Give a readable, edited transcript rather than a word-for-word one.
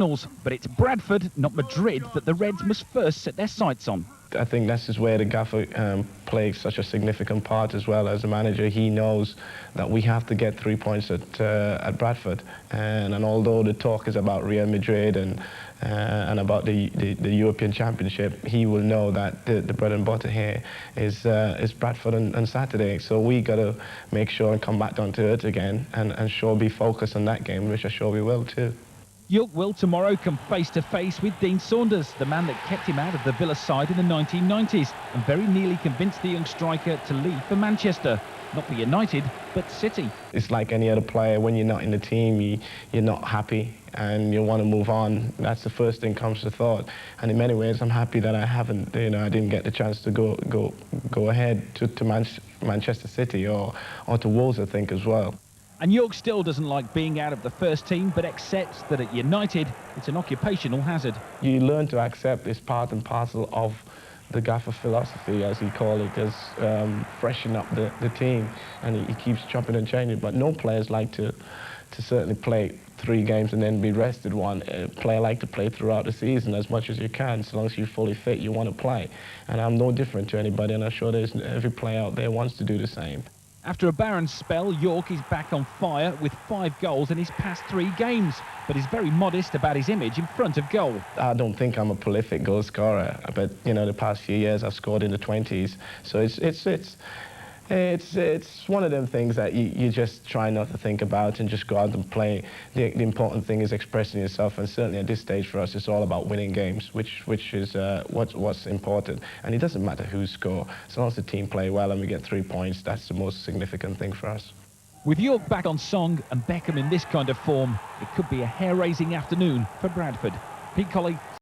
But it's Bradford, not Madrid, that the Reds must first set their sights on. I think this is where the gaffer plays such a significant part as well. As a manager, he knows that we have to get 3 points at Bradford. And although the talk is about Real Madrid and about the European Championship, he will know that the bread and butter here is Bradford on Saturday. So we got to make sure and come back down to earth again and sure be focused on that game, which I'm sure we will too. Yorke will tomorrow come face-to-face with Dean Saunders, the man that kept him out of the Villa side in the 1990s and very nearly convinced the young striker to leave for Manchester. Not for United, but City. It's like any other player. When you're not in the team, you're not happy and you want to move on. That's the first thing comes to thought. And in many ways, I'm happy that I haven't, I didn't get the chance to go ahead to Manchester City or to Wolves, I think, as well. And Yorke still doesn't like being out of the first team, but accepts that at United, it's an occupational hazard. You learn to accept this part and parcel of the gaffer philosophy, as he called it, as freshen up the team, and he keeps chopping and changing. But no players like to certainly play 3 games and then be rested one. Players like to play throughout the season as much as you can. So long as you're fully fit, you want to play. And I'm no different to anybody, and I'm sure every player out there wants to do the same. After a barren spell, Yorke is back on fire with 5 goals in his past 3 games, but is very modest about his image in front of goal. I don't think I'm a prolific goal scorer, but the past few years I've scored in the 20s. So it's one of them things that you just try not to think about and just go out and play. The important thing is expressing yourself, and certainly at this stage for us, it's all about winning games, which is what's important. And it doesn't matter who scores, as long as the team play well and we get 3 points. That's the most significant thing for us. With Yorke back on song and Beckham in this kind of form, it could be a hair-raising afternoon for Bradford. Pete Colley.